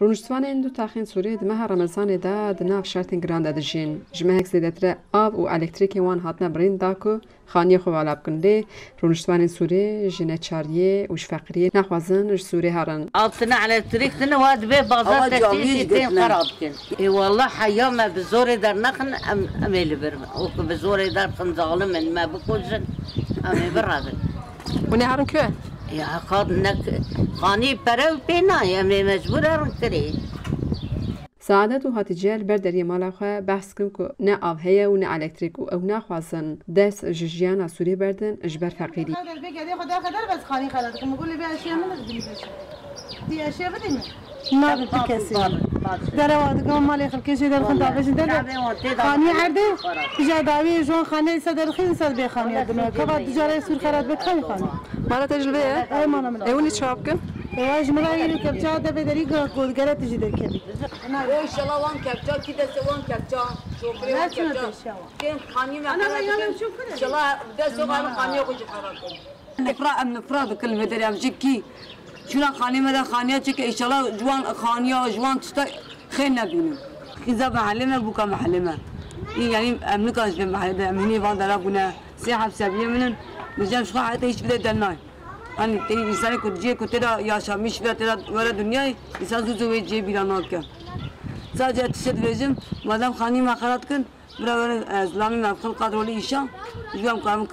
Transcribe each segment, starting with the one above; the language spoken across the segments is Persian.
رونشتوانên du taxên Sûriyê di meha Remezanê de di nav şertên giran de dijîn. Ji mehek zêdetir av û elektrîkê wan hatine birîn da ku xaniyê xwe vala bikin. Lê rûniştvanên Sûriyê ji neçariyê û ji feqiriyê naxwazin ji Sûriyê herin. Altına elektrik tine var be bazı teknik ten xarab kin. Wallah hayya me bi zorê dernaxin em ê li bir. O bi zorê derxin zalimin me bikujin em ê biradin. Hûn ê herin ku? Ya xanî pere û pê nayê em ê mecbûr herin kirê. Saadet û Hatice li ber deriyê mala xwe behs kirin ku ne av heye û ne elektrîk û ew naxwazin dest ji jiyana Sûriyê berdin ji ber feqîrî. ما بتكسي دروات قوم مالي خلك شيء در خندا باش در خاني عرضي جداوي جون خاني صدر خين صد بي خاني دنا كبا تجاره سور خرات بتخاني خاني مالا تجربه اي مانا من اوني شابك ايش مرايي كبچا ده بدري قول غلط تجي در كبي انا ان شاء الله وان كبچا كده سوان كبچا شوفري وان كبچا كين خاني ما انا ان شاء الله ده سوان خاني وجه خراب نفرا من نفرا بكل بدري ام جكي شونا خاني مدا خانيا چك ان شاء الله جوان خانيا جوان تست خير نبينو خذا معلمه بوكا معلمه يعني امنكاش بمحل امني فان دراغونا سيحب سبيه من نجم شو حتى ايش بده دلناي انا تاني انسان كنت جي كنت يا شامش بده ورا دنيا انسان زو جي بيراناك ساجه تشد وجم مدام خاني ما قرات كن برابر اسلامي مفخل قدرولي ايشا جوام كام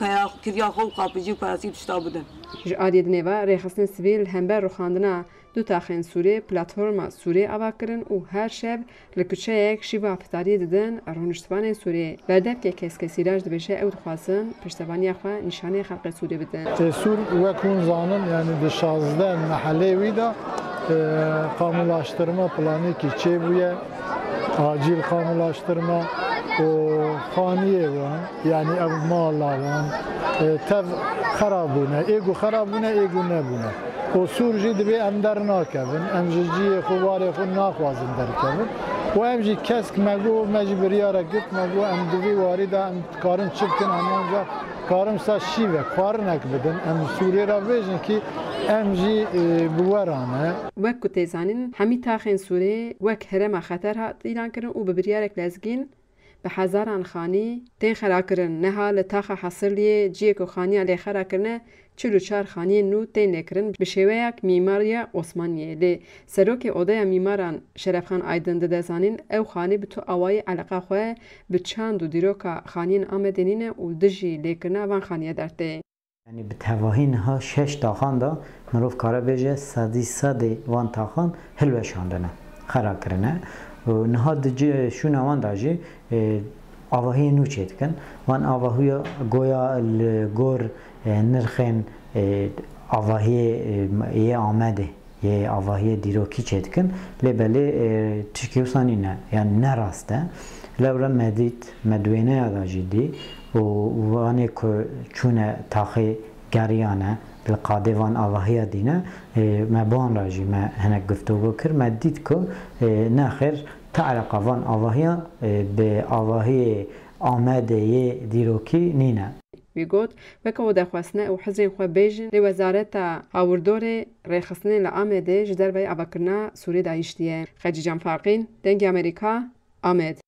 كريا خو قابجي فراسي تشتا بدن Ji aliyê di nêve rêxistinên sivîl hember rûxandina du taxên Sûriyê platforma Sûriyê ava kirin û her şev li kuçeyek şîva aftariyê didin rûniştvanên Sûriyê. Berdevkê Keskesîraj dibêje ew dixwazin piştevaniya xwe nîşaneyê xelkê Sûriyê bidin. Sûr wek hûn zanin yani di 16 mehelê wî de kamulaştırma planekî çêbûye acil kamulaştırma û xaniyê wan yani ev mala wan tev خراب بونه ایگو خراب بونه ایگو نبونه و سور جی دبی ام در ناکبن ام جی خواره خود ناخوازن در کبن و ام جی کسک مگو مجبریاره گفت مگو ام دوی واری دا ام کارم چبکن امانجا کارم سا شیوه کار نکبدن ام سوری را بیجن که ام جی بورانه وک کو تیزانین همی تاخین سوری وک هرم خطر هات ایران کرن و ببریارک لزگین به هزاران خانی تین خرا کرن نها لتاخ حاصلیه جیک و خانی علی خرا کرنه 44 خانی نو تین لکرن به شیوهیک میماری عثمانیه لی سروک اودای میماران شرفخان آیدن دزانین او خانی به تو اوای علاقه خواه به چند و دیروکا خانین آمدنینه و دجی لکرنه وان خانیه درته یعنی به تواهی نها 6 تاخان دا مروف کارا بیجه صدی وان تاخان هلوه شاندنه خرا کرنه و نها دجی شون وان داجی آواهی نو چید کن وان آواهی گویا گور نرخن آواهی یه آمده یه آواهی دیروکی چید کن لبله تشکیوسانی نه یعنی نراسته لبرا مدوینه داجی دی و وانی که چون تاخی گریانه بالقاده وان آواهی دینه ما بان راجی ما هنگ گفتگو کر ما دید که نخیر تعلق وان آواهی به آواهی آمده دیروکی نینه وی گوت وکو دخواستنه و حزرین خو بیجن لی وزارت هاوردور ریخستنه لآمده جدر بی عباکرنا سوری دایشتیه خجی جان فارقین دنگ امریکا آمد